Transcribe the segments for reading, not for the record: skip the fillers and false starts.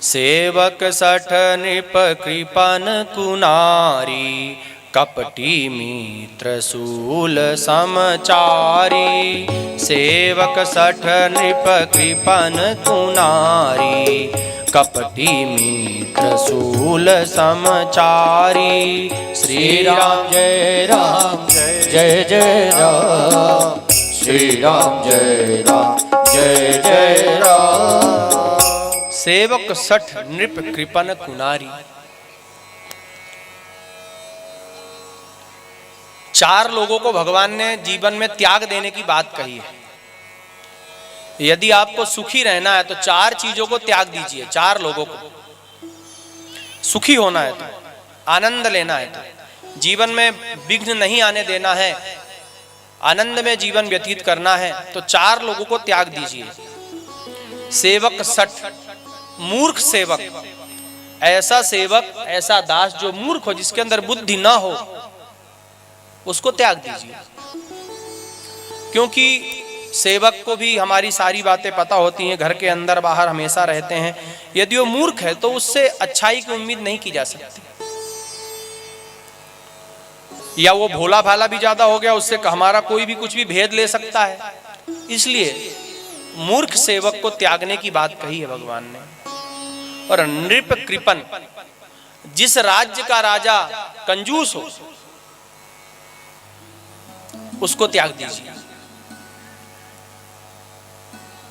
सेवक सठ नृप कृपन कुनारी, कपटी मित्र सूल समचारी। सेवक सठ नृप कृपन कुनारी, कपटी मित्र सूल समचारी। श्री राम जय राम जय जय राम, श्री राम जय जय राम। सेवक सठ नृप कृपन कुनारी। चार लोगों को भगवान ने जीवन में त्याग देने की बात कही है। यदि आपको सुखी रहना है तो चार चीजों को त्याग दीजिए। चार लोगों को सुखी होना है तो, आनंद लेना है तो, जीवन में विघ्न नहीं आने देना है, आनंद में जीवन व्यतीत करना है तो चार लोगों को त्याग दीजिए। सेवक सठ, मूर्ख सेवक, ऐसा सेवक, ऐसा दास जो मूर्ख हो, जिसके अंदर बुद्धि ना हो, उसको त्याग दीजिए। क्योंकि सेवक को भी हमारी सारी बातें पता होती हैं, घर के अंदर बाहर हमेशा रहते हैं। यदि वो मूर्ख है तो उससे अच्छाई की उम्मीद नहीं की जा सकती। या वो भोला भाला भी ज्यादा हो गया, उससे हमारा कोई भी कुछ भी भेद ले सकता है। इसलिए मूर्ख सेवक को त्यागने की बात कही है भगवान ने। और नृप कृपन, जिस राज्य का राजा कंजूस हो उसको त्याग दीजिए।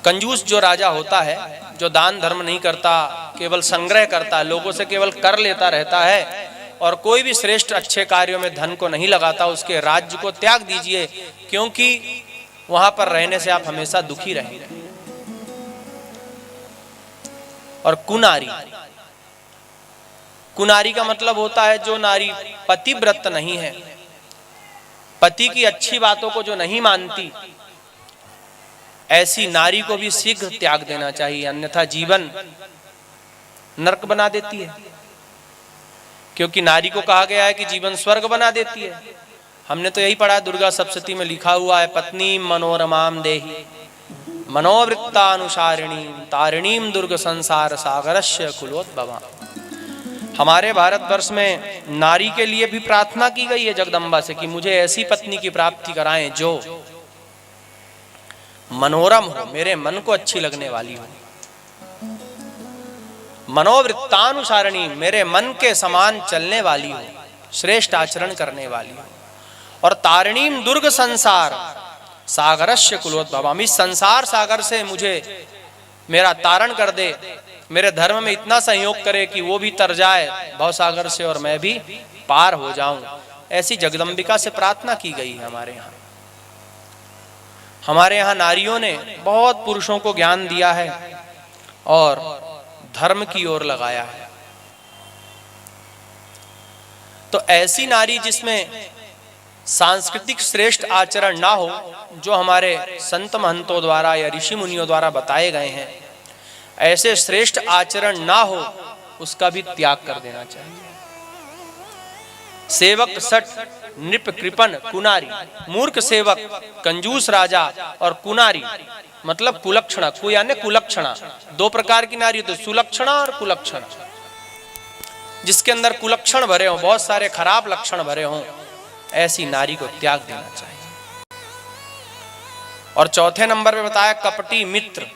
कंजूस जो राजा होता है, जो दान धर्म नहीं करता, केवल संग्रह करता है, लोगों से केवल कर लेता रहता है और कोई भी श्रेष्ठ अच्छे कार्यों में धन को नहीं लगाता, उसके राज्य को त्याग दीजिए। क्योंकि वहां पर रहने से आप हमेशा दुखी रहेंगे। और कुनारी, कुनारी का मतलब होता है जो नारी पतिव्रत नहीं है, पति की अच्छी बातों को जो नहीं मानती, ऐसी नारी को भी शीघ्र त्याग देना चाहिए, अन्यथा जीवन नरक बना देती है। क्योंकि नारी को कहा गया है कि जीवन स्वर्ग बना देती है। हमने तो यही पढ़ा है, दुर्गा सप्तशती में लिखा हुआ है, पत्नी मनोरमाम देहि मनोवृत्तानुसारिणी, तारिणीम दुर्ग संसार सागरस्य कुलोद्भवा। हमारे भारतवर्ष में नारी के लिए भी प्रार्थना की गई है जगदम्बा से कि मुझे ऐसी पत्नी की प्राप्ति कराएं जो मनोरम हो, मेरे मन को अच्छी लगने वाली हो, मनोवृत्तानुसारिणी, मेरे मन के समान चलने वाली हो, श्रेष्ठ आचरण करने वाली हो। और तारिणीम दुर्ग संसार सागरस्य कुलोद्भवाम, इस संसार सागर से मुझे मेरा तारण कर दे, मेरे धर्म में इतना सहयोग करे कि वो भी तर जाए भवसागर से और मैं भी पार हो जाऊं। ऐसी जगदम्बिका से प्रार्थना की गई है हमारे यहाँ। हमारे यहाँ नारियों ने बहुत पुरुषों को ज्ञान दिया है और धर्म की ओर लगाया है। तो ऐसी नारी जिसमें सांस्कृतिक श्रेष्ठ आचरण ना हो, जो हमारे संत महंतों द्वारा या ऋषि मुनियों द्वारा बताए गए हैं, ऐसे श्रेष्ठ आचरण ना हो, उसका भी त्याग कर देना चाहिए। सेवक सठ नृप कृपन कुनारी, मूर्ख सेवक, कंजूस राजा और कुनारी मतलब कुलक्षणा, कु यानी कुलक्षणा। दो प्रकार की नारी तो सुलक्षणा और कुलक्षणा। जिसके अंदर कुलक्षण भरे हों, बहुत सारे खराब लक्षण भरे हों, ऐसी नारी को त्याग देना चाहिए। और चौथे नंबर पे बताया कपटी मित्र,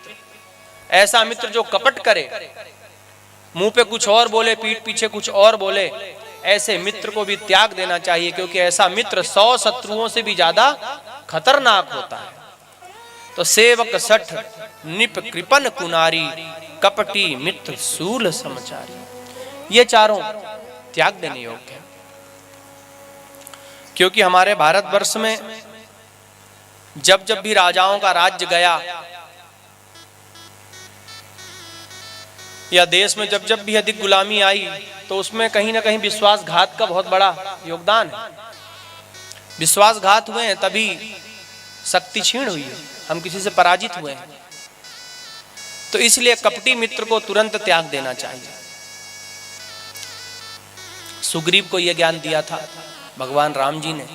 ऐसा मित्र जो कपट करे, मुंह पे कुछ और बोले, पीठ पीछे कुछ और बोले, ऐसे मित्र को भी त्याग देना चाहिए। क्योंकि ऐसा मित्र 100 शत्रुओं से भी ज्यादा खतरनाक होता है। तो सेवक सठ निप कृपन कुनारी, कपटी मित्र सूल समचारी, ये चारों त्याग देने योग्य है। क्योंकि हमारे भारतवर्ष में जब जब भी राजाओं का राज्य गया या देश में जब जब भी अधिक गुलामी आई, तो उसमें कहीं ना कहीं विश्वासघात का बहुत बड़ा योगदान है। विश्वासघात हुए हैं तभी शक्ति क्षीण हुई है, हम किसी से पराजित हुए हैं। तो इसलिए कपटी मित्र को तुरंत त्याग देना चाहिए। सुग्रीव को यह ज्ञान दिया था भगवान राम जी ने।